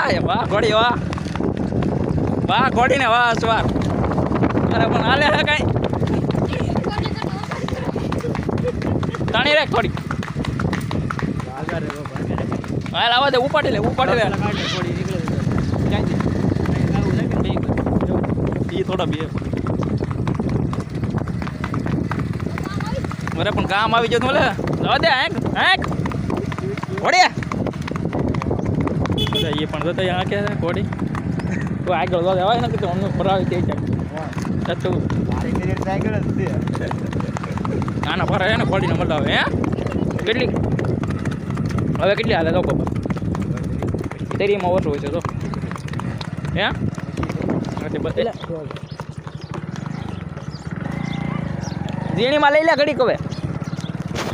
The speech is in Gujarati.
વાહ ઘોડી વાહ વાહ ઘોડીને વાહ સ્વાર અરે પણ હાલે હે કઈ તાણી રે ઘોડી હાલ આવા દે ઉપાડી લે એ થોડા બે અરે પણ કામ આવી જતું લે જવા દે હેક ઘોડી એ પણ જોતા આ કે ઘોડી તો આગળ જવાય ને કે અમને ફરાવી થઈ જાય તો નાના ફરાય ને ઘોડીને મલાવે હે કેટલી હવે કેટલી હાલે તો ખબર તેરીમાં ઓછું હોય છે તો હે ઝીણીમાં લઈ લે ઘડીક હવે